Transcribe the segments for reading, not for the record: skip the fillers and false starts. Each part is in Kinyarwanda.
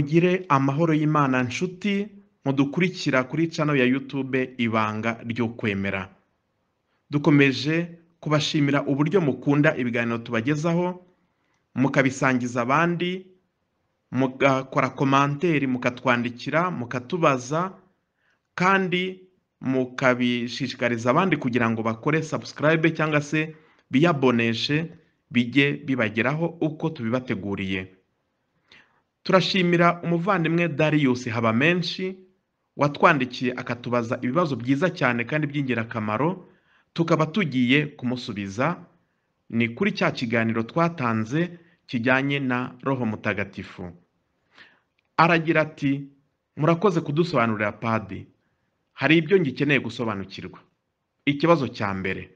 Mugire amahoro y'Imana nshuti mudukurikira kuri channel ya YouTube ibanga ryo kwemera. Dukomeje kubashimira uburyo mukunda ibiganiro tubagezaho, mukabisangiza abandi, mugakora komanteri, mukatwandikira, mukatubaza, kandi mukabishishikariza abandi kugira ngo bakore subscribe cyangwa se biyaboneshe bijye bibageraho uko tubibateguriye. Turashimira umuvandimwe Darius Habamenshi watwandikiye akatubaza ibibazo byiza cyane kandi by'ingirakamaro, tukaba tugiye kumusubiza. Ni kuri cya kiganiro twatanze kijyanye na Roho Mutagatifu. Aragira ati, murakoze kudusobanurira padi, hari ibyo ngikeneye gusobanukirwa. Ikibazo cya mbere,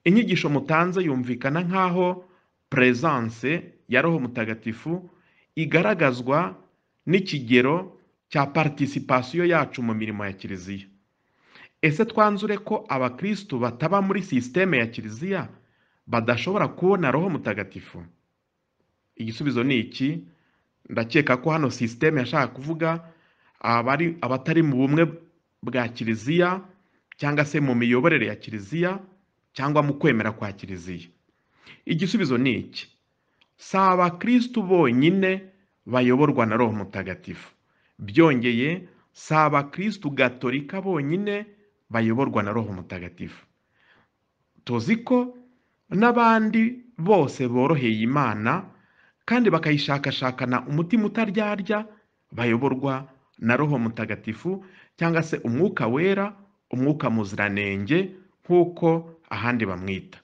inyigisho mutanze yumvikana nk'aho presence ya Roho Mutagatifu igaragazwa n'ikigero cya participation yacu mu mirimo ya Kiliziya. Ese twanzure ko abakristo bataba muri systeme ya Kiliziya badashobora kubona Roho Mutagatifu? Igisubizo ni iki. Ndakeka ko hano systeme yashaka kuvuga abatari mu bumwe bwa Kiliziya cyangwa se mu miyoborere ya Kiliziya cyangwa mu kwemera kwa Kiliziya. Igisubizo ni iki. Si abakristo bonyine bayoborwa na Roho Mutagatifu. Byongeye, si abakristo gatolika bonyine bayoborwa na Roho Mutagatifu. Tuzi ko n'abandi bose boroheye Imana kandi bakayishakashakana umutima utaryarya bayoborwa na Roho Mutagatifu cyangwa se umwuka wera, umwuka muziranenge nk'uko ahandi bamwita.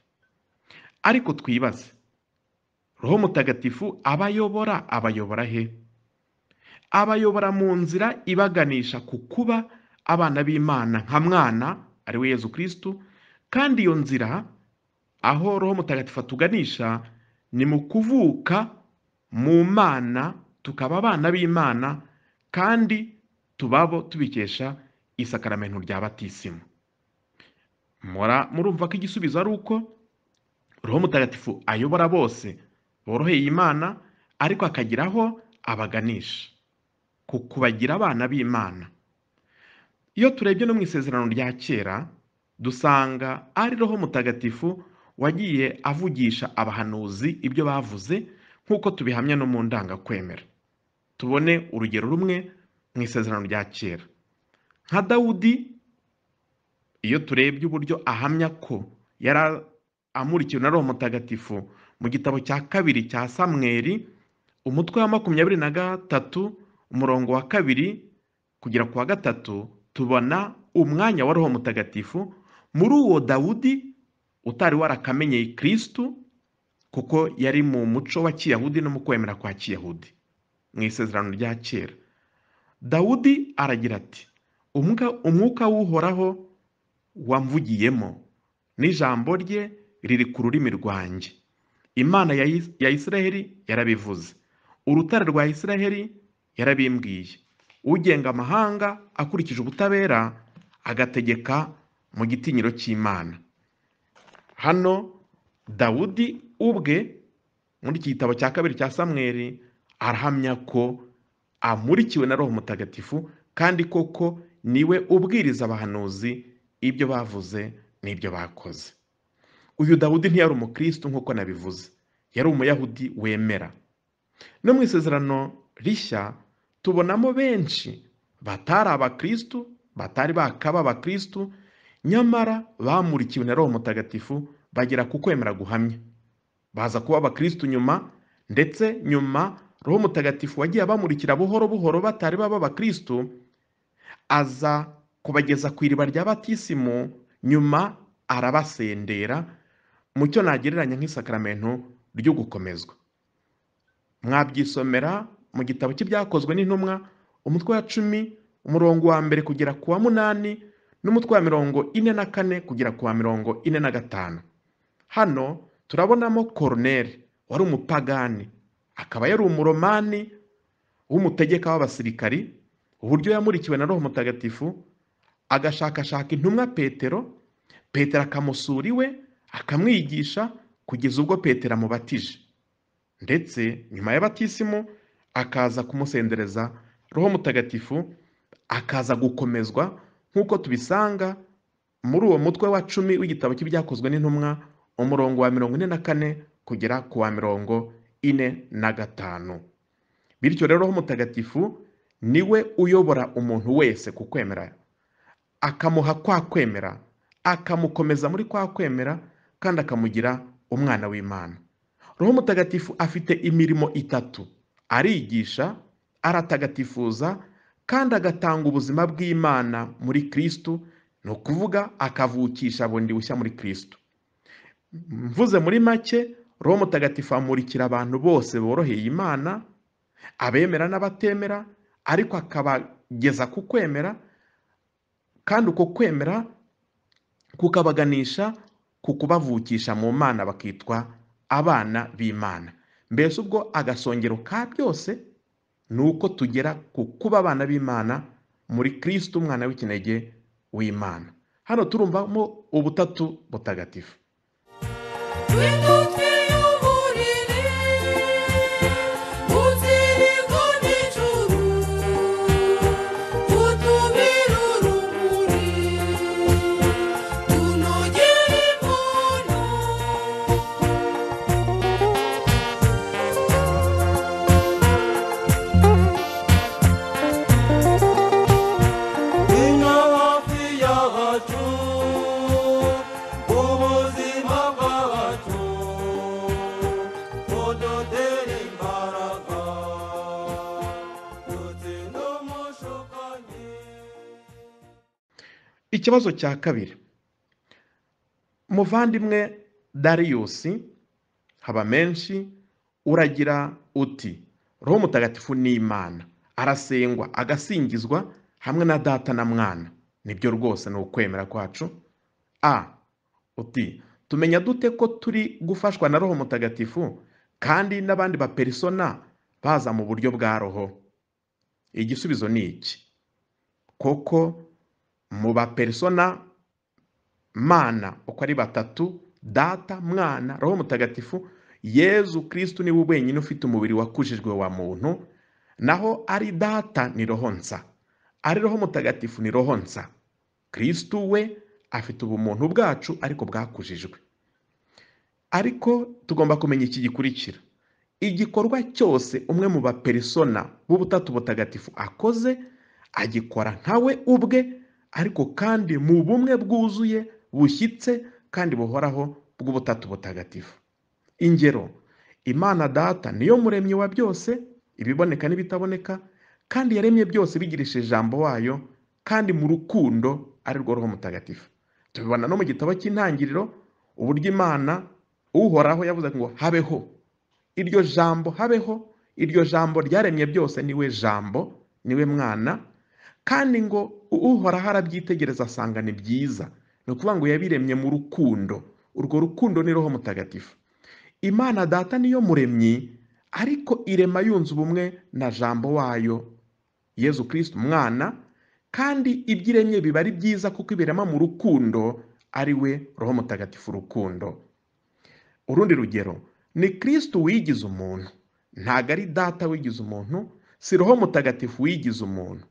Ariko twibaze, Roho Mutagatifu abayobora he? Abayobora mu nzira ibaganisha ku kuba abana b'Imana nka mwana ari we Yezu Kristo, kandi iyo nzira aho Roho Mutagatifu atuganisha ni mu kuvuka mu Mana, tukaba abana b'Imana kandi tubabo tubikesha isakaramento rya batisimu. Murumva ko igisubizo ari uko Roho Mutagatifu ayobora bose boroheye Imana, ariko akagiraho abaganisha ku kubagira abana b'Imana. Iyo turebye no mu isezerano rya kera, dusanga ari Roho Mutagatifu wagiye avugisha abahanuzi ibyo bavuze, nk'uko tubihamya no mu ndangakwemera. Tubone urugero rumwe mu isezerano rya kera. Nka Dawudi, iyo turebye uburyo ahamya ko yari amurikiwe na Roho Mutagatifu mu gitabo cya kabiri cya Samweli, umutwe wa 23 umurongo wa 2 kugera ku wa 3, tubona umwanya wa Roho Mutagatifu muri uwo Dawudi utari warakamenyeye Kristo, kuko yari mu muco wa Kiyahudi no mu kwemera kwa Kiyahudi. Mu isezerano rya kera Dawudi aragira ati, umwuka w'Uhoraho wamvugiyemo, n'ijambo rye riri ku rurimi rwanjye. Imana ya Isiraheli yarabivuze, urutare rwa Isiraheli yarabimbwiye. Ugenga amahanga akurikije ubutabera, agategeka mu gitinyiro cy'Imana. Hano Dawudi ubwe muri iki gitabo cya kabiri cya Samweli arahamya ko amurikiwe na Roho Mutagatifu, kandi koko niwe ubwiriza abahanuzi ibyo bavuze n'ibyo bakoze. Uyu Dawudi ntiyari umukristo nk'uko nabivuze, yari umuyahudi wemera. No mu isezerano rishya tubonamo benshi batari abakristo, batari bakaba abakristo, nyamara bamurikiwe na Roho Mutagatifu bagera ku kwemera guhamya, baza kuba abakristo nyuma, ndetse nyuma Roho Mutagatifu wagiye abamurikira buhoro buhoro batari baba abakristo, aza kubageza ku iriba rya batisimu, nyuma arabasendera mu cyo nagereranya nk'isakaramento ryo gukomezwa. Mwabyisomera mu gitabo cy'ibyakozwe n'intumwa, umutwe wa 10 umurongo wa 1 kugera ku wa 8, n'umutwe wa 44 kugera ku wa 45. Hano turabonamo Korneli wari umupagani, akaba yari umuromani w'umutegeka w'abasirikari, uburyo yamurikiwe na Roho Mutagatifu agashakashaka intumwa Petero akamusura iwe akamwigisha kugeza ubwo Petero amubatije. Ndetse nyuma ya batisimu akaza kumusendereza, Roho Mutagatifu akaza gukomezwa nk'uko tubisanga muri uwo mutwe wa 10 w'igitabo cy'ibyakozwe n'intumwa, umurongo wa 44 kugera ku wa 45. Bityo rero Roho Mutagatifu niwe uyobora umuntu wese ku kwemera, akamuha kwa kwemera, akamukomeza muri kwa kwemera, kandi akamugira umwana w'Imana. Roho Mutagatifu afite imirimo 3: arigisha, aratagatifuza, kandi agatanga ubuzima bw'Imana muri Kristo, no kuvuga akavukisha bundi bushya muri Kristo. Mvuze muri make, Roho Mutagatifu amurikira abantu bose boroheye Imana, abemera n'abatemera, ariko akabageza ku kwemera, kandi uko kwemera kukabaganisha ku kubavukisha mu Mana bakitwa abana b'Imana. Mbese ubwo agasongero ka byose nuko tugera ku kuba abana b'Imana muri Kristo, umwana w'ikinege w'Imana. Hano turumvamo ubutatu butagatifu. Ikibazo cya kabiri. Muvandimwe Darius haba menshi uragira uti Roho Mutagatifu ni Imana, arasengwa agasingizwa hamwe na Data na Mwana. Nibyo rwose ni ukwemera kwacu. Uti tumenya dute ko turi gufashwa na Roho Mutagatifu kandi n'abandi ba persona baza mu buryo bwa Roho? Igisubizo ni iki: koko mu ba persona Mana uko ari batatu, Data, Mwana, Roho Mutagatifu, Yezu Kristo niwe wenyine ufite umubiri wakujijwe wa muntu, naho ari Data ni Roho nsa, ari Roho Mutagatifu ni Roho nsa. Kristo we afite ubumuntu bwacu ariko bwakujijwe. Ariko tugomba kumenya iki gikurikira: igikorwa cyose umwe mu ba persona b'ubutatu butagatifu akoze, agikora nkawe ubwe, ariko kandi mu bumwe bwuzuye, bushyitse kandi buhoraho bw'ubutatu butagatifu. Ingero: Imana Data niyo muremyi wa byose, ibiboneka n'ibitaboneka, kandi yaremye byose bigirishije ijambo wayo, kandi mu rukundo ari rwo Roho Mutagatifu. Tubibona no mu gitabo cy'Intangiriro uburyo Imana uhoraho yavuze ngo habeho. Iryo jambo habeho, iryo jambo ryaremye byose niwe jambo, niwe Mwana, kandi ngo uhoraho arabyitegereza asanga ni byiza. Ni ukuvuga ngo yabiremye mu rukundo. Urwo rukundo ni Roho Mutagatifu. Imana Data niyo muremyi, ariko irema yunze ubumwe na jambo wayo Yezu Kristo Mwana, kandi ibyo iremye biba ari byiza kuko ibirema mu rukundo, ari we Roho Mutagatifu rukundo. Urundi rugero: ni Kristo wigize umuntu, ntago ari Data wigize umuntu, si Roho Mutagatifu wigize umuntu.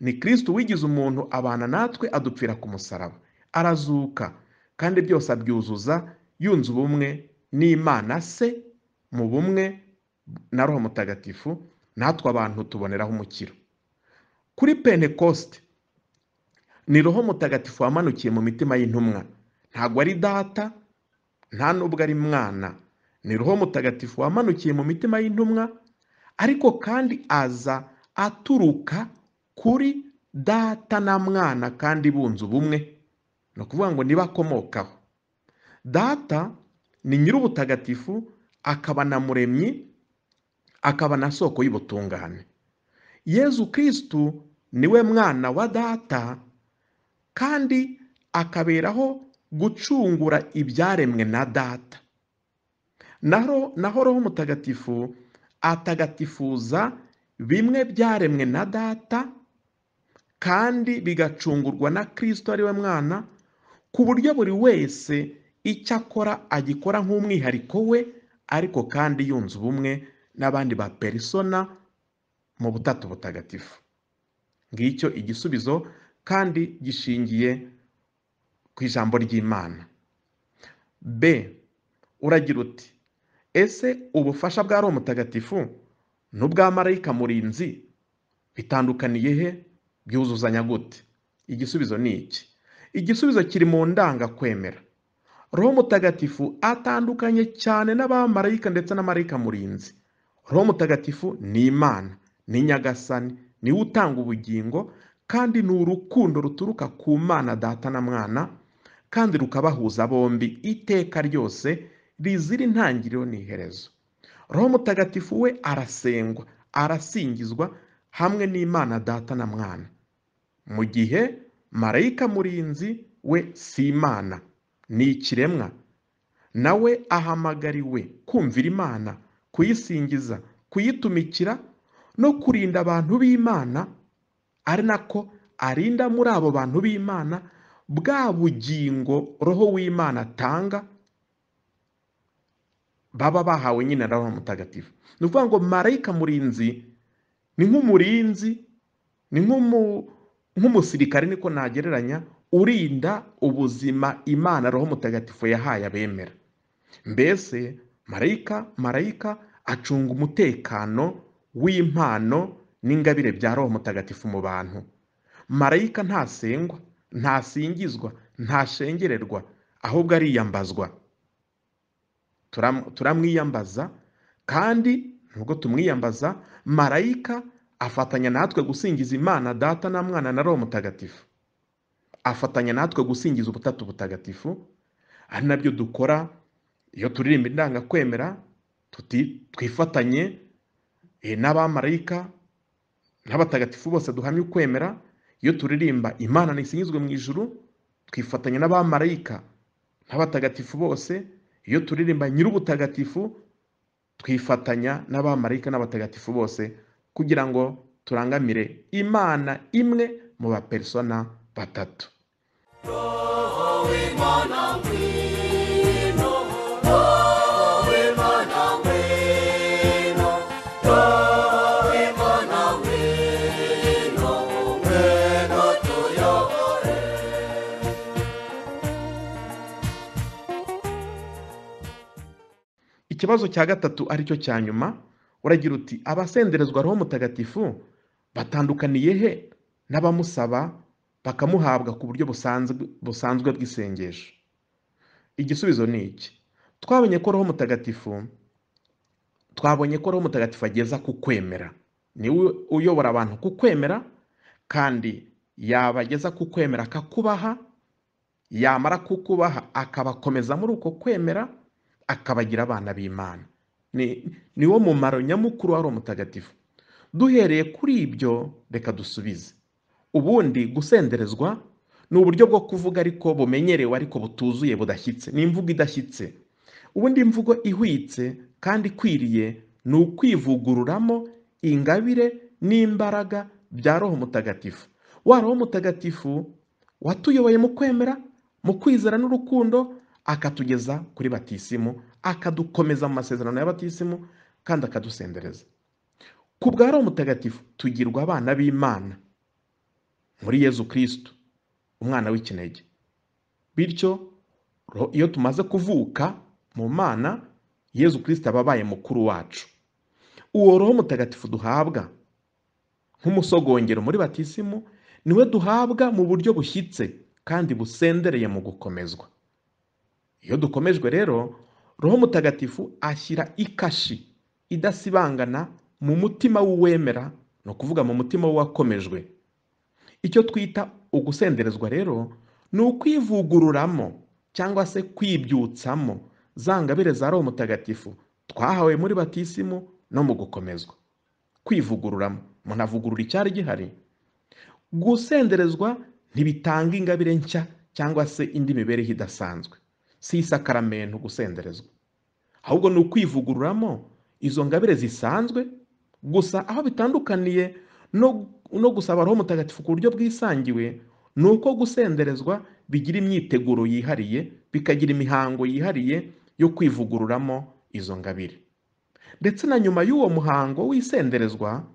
Ni Kristo wigize umuntu, abana natwe, adupfira ku musaraba, arazuka, kandi byose abyuzuza yunze ubumwe n'Imana se mu bumwe na Roho Mutagatifu, natwe abantu tuboneraho umukiro. Kuri Pentekoste ni Roho Mutagatifu wamanukiye mu mitima y'intumwa, ntago ari Data, nta nubwo ari Mwana. Ni Roho Mutagatifu wamanukiye mu mitima y'intumwa, ariko kandi aza aturuka kuri Data na Mwana, kandi bunze ubumwe. No kuvuga ngo niba akomokaho. Data ni nyir'ubutagatifu, akaba na muremyi, akaba na soko y'ubutungane. Yezu Kristo niwe Mwana wa Data, kandi akaberaho gucungura ibyaremwe na Data. Naho Roho Mutagatifu atagatifuza bimwe byaremwe na Data, kandi bigacungurwa na Kristo ari we Mwana, ku buryo buri wese icyo akora agikora nk'umwihariko we, ariko kandi yunze ubumwe n'abandi ba persona mu butatu butagatifu. Ngicyo igisubizo kandi gishingiye ku ijambo ry'Imana. B. Uragira uti, ese ubufasha bwa Roho Mutagatifu n'ubwa Malayika murinzi bitandukaniye he? Byuzuzanya gute? Igisubizo ni iki. Igisubizo kiri mu ndangakwemera. Roho Mutagatifu atandukanye cyane n'abamarayika ndetse na Malayika murinzi. Roho Mutagatifu ni Imana, ni Nyagasani, ni we utanga ubugingo, kandi ni urukundo ruturuka ku Mana Data na Mwana, kandi rukabahuza bombi iteka ryose rizira intangiriro n'iherezo. Roho Mutagatifu we arasengwa, arasingizwa hamwe n'Imana Data na Mwana, mu gihe Malayika murinzi we si Imana, ni ikiremwa, nawe ahamagariwe kumvira Imana, kuyisingiza, kuyitumikira no kurinda abantu b'Imana, ari nako arinda muri abo bantu b'Imana bwa bugingo Roho w'Imana atanga baba bahawe nyine na Roho Mutagatifu. Ni ukuvuga ngo Malayika murinzi ni nk'umurinzi, ni nk'umusirikare, niko nagereranya, urinda ubuzima Imana Roho Mutagatifu yahaye abemera. Mbese Malayika acunga umutekano w'impano n'ingabire bya Roho Mutagatifu mu bantu. Malayika ntasengwa, ntasingizwa, ntashengererwa, ahubwo ariyambazwa. Turamwiyambaza, kandi nubwo tumwiyambaza, Malayika afatanya natwe gusingiza Imana Data na Mwana na Roho Mutagatifu. Afatanya natwe gusingiza ubutatu butagatifu, ari nabyo dukora iyo turirimba indangakwemera, twifatanye n'abamarayika n'abatagatifu bose duhamya ukwemera. Iyo turirimba Imana nisingizwe mu ijuru, twifatanya n'abamarayika n'abatagatifu bose. Iyo turirimba Nyir'ubutagatifu, twifatanya n'abamarayika n'abatagatifu bose, kugira ngo turangamire Imana imwe mu bapersona batatu. Ikibazo cya gatatu aricyo cya nyuma, uragira uti, abasenderezwa Roho Mutagatifu batandukaniye he n'abamusaba bakamuhabwa ku buryo busanzwe bw'isengesho? Igisubizo ni iki. Twabonye ko Roho Mutagatifu ageza ku kwemera, niwe uyobora abantu ku kwemera, kandi yabageza ku kwemera akakubaha, yamara kukubaha akabakomeza muri uko kwemera, akabagira abana b'Imana. Ni wo mumaro nyamukuru wa Roho Mutagatifu. Duhereye kuri ibyo, reka dusubize. Ubundi gusenderezwa ni uburyo bwo kuvuga ariko bumenyerewe, ariko butuzuye, budashyitse. Ni imvugo idashyitse. Ubundi imvugo ihwitse kandi ikwiriye ni ukwivugururamo ingabire n'imbaraga bya Roho Mutagatifu. Wa Roho Mutagatifu watuyoboye mu kwemera, mu kwizera n'urukundo, akatugeza kuri batisimu, akadukomeza mu masezerano ya batisimu, kandi akadusendereza. Ku bwa Roho Mutagatifu tugirwa abana b'Imana muri Yezu Kristo, umwana w'ikinege. Bityo iyo tumaze kuvuka mu Mana, Yezu Kristo aba abaye mukuru wacu. Uwo Roho Mutagatifu duhabwa nk'umusogongero muri batisimu, niwe duhabwa mu buryo bushyitse kandi busendereye mu gukomezwa. Iyo dukomejwe rero, Roho Mutagatifu ashyira ikashi idasibangana mu mutima w'uwemera, no kuvuga mu mutima w'uwakomejwe. Icyo twita ugusenderezwa rero ni ukwivugururamo cyangwa se kwibyutsamo za ngabire za Roho Mutagatifu twahawe muri batisimu no mu gukomezwa. Kwivugururamo, umuntu avugurura icyari gihari. Gusenderezwa ntibitanga ingabire nshya cyangwa se indi mibereho idasanzwe. Si isakaramentu gusenderezwa, ahubwo ni ukwivugururamo izo ngabire zisanzwe. Gusa aho bitandukaniye no gusaba Roho Mutagatifu ku buryo bwisangiwe, ni uko gusenderezwa bigira imyiteguro yihariye, bikagira imihango yihariye yo kwivugururamo izo ngabire. Ndetse na nyuma y'uwo muhango w'isenderezwa,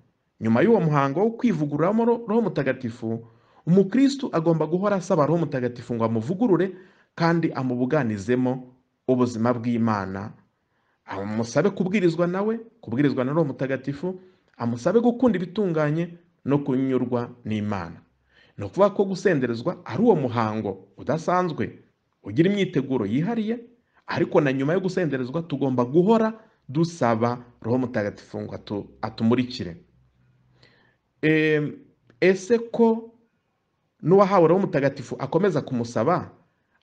Nyuma y'uwo muhango wo kwivugururamo Roho Mutagatifu, umukristo agomba guhora asaba Roho Mutagatifu ngo amuvugurure kandi amubuganizemo ubuzima bw'Imana. Amusabe kubwirizwa na Roho Mutagatifu, amusabe gukunda ibitunganye no kunyurwa n'Imana. No kuvuga ko gusenderezwa ari uwo muhango udasanzwe ugira imyiteguro yihariye, ariko na nyuma yo gusenderezwa tugomba guhora dusaba Roho Mutagatifu ngo atumurikire. Ese ko n'uwahawe Roho Mutagatifu akomeza kumusaba,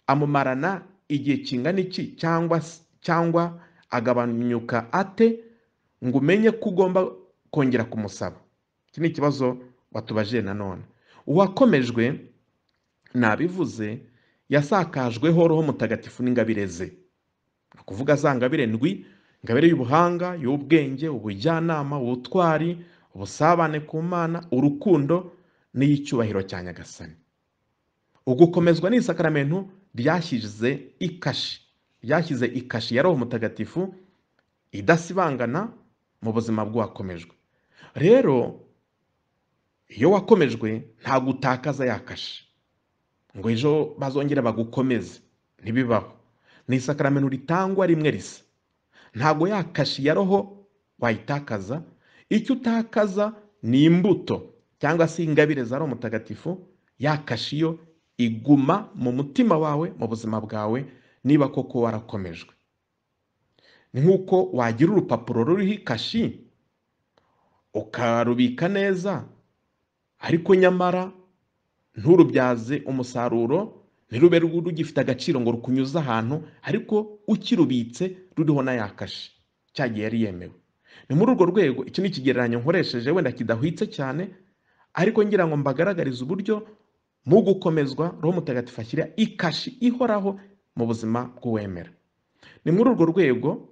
amumarana igihe kingana iki cyangwa agabanyuka ate ngo umenye ko ugomba kongera kumusaba? Iki ni ikibazo watubajije nanone. Uwakomejwe nabivuze yasakajweho Roho Mutagatifu n'ingabire ze. Kuvuga za ngabire ndwi: ingabire y'ubuhanga, y'ubwenge, ubujyanama, ubutwari, ubusabane ku Mana, urukundo n'icyubahiro cya Nyagasani. Ugukomezwa ni isakaramentu ryashyize ikashi ya Roho Mutagatifu idasibangana mu buzima bw'uwakomejwe. Rero iyo wakomejwe nta gutakaza yakashi ngo ejo bazongera bagukomeze, ntibibaho. Ni isakaramentu ritangwa rimwe risa. Ntago yakashi ya Roho wayitakaza. Icyo utakaza ni imbuto cyangwa se ingabire za Roho Mutagatifu. Yakashi yo iguma mu mutima wawe, mu buzima bwawe, niba koko warakomejwe. Ni nk'uko wagira urupapuro ruriho ikashi ukarubika neza, ariko nyamara nturubyaze umusaruro, ntirube rugifite agaciro ngo rukunyuze ahantu, ariko ukirubitse ruriho na yakashi cyagiye yari yemewe. Ni muri urwo rwego, iki ni ikigereranyo nkoresheje wenda kidahwitse cyane, ariko ngira ngo mbagaragarize uburyo mu gukomezwa Roho Mutagatifu ashyira ikashi ihoraho mu buzima bw'uwemera. Ni muri urwo rwego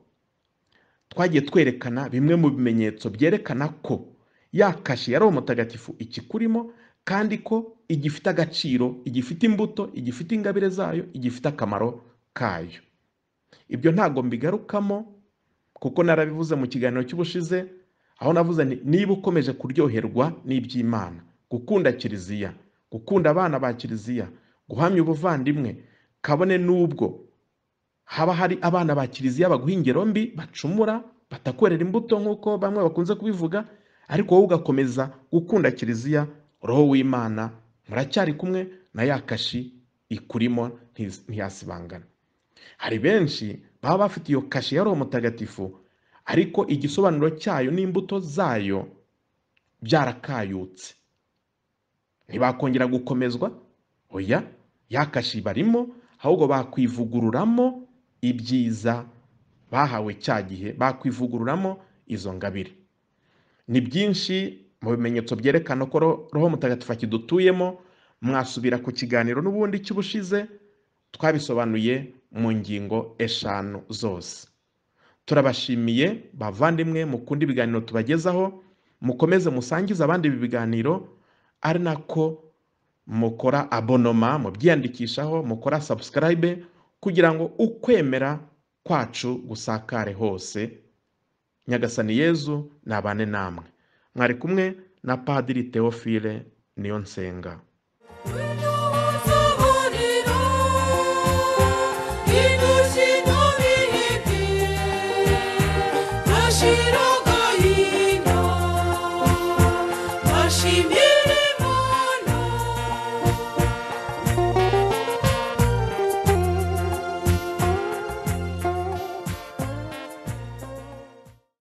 twagiye twerekana bimwe mu bimenyetso byerekana ko yakashi ya Roho Mutagatifu ikikurimo, kandi ko igifite agaciro, igifite imbuto, igifite ingabire zayo, igifite akamaro kayo. Ibyo ntago mbigarukamo kuko narabivuze mu kiganiro cy'ubushize, aho navuze niba ukomeje kuryoherwa n'iby'Imana, gukunda Kiliziya, gukunda abana ba Kiliziya, guhamya ubuvandimwe, kabone n'ubwo haba hari abana ba Kiliziya baguha ingero mbi, bacumura, batakwerera imbuto nk'uko bamwe bakunze kubivuga, ariko wowe ugakomeza gukunda Kiliziya, Roho w'Imana muracyari kumwe na yakashi ikurimo ntiyasibangana. Hari benshi baba bafite iyo kashi ya Roho Mutagatifu, ariko igisobanuro cyayo n'imbuto zayo byarakayutse, ntibakongera gukomezwa. Oya, yakashi barimo, ahubwo bakwivugururamo ibyiza bahawe cya gihe, bakwivugururamo izo ngabire. Ni byinshi mu bimenyetso byerekana ko Roho Mutagatifu akidutuyemo. Mwasubira ku kiganiro n'ubundi cy'ubushize, twabisobanuye mu ngingo 5 zose. Turabashimiye bavandimwe mukunda ibiganiro tubagezaho, mukomeze musangiza abandi ibi biganiro, ari nako mukora abonoma, mubyiyandikishaho, mukora subscribe, kugira ngo ukwemera kwacu gusakare hose. Nyagasani Yezu nabane namwe. Mwari kumwe na Padiri Théophile Niyonsenga. Shiro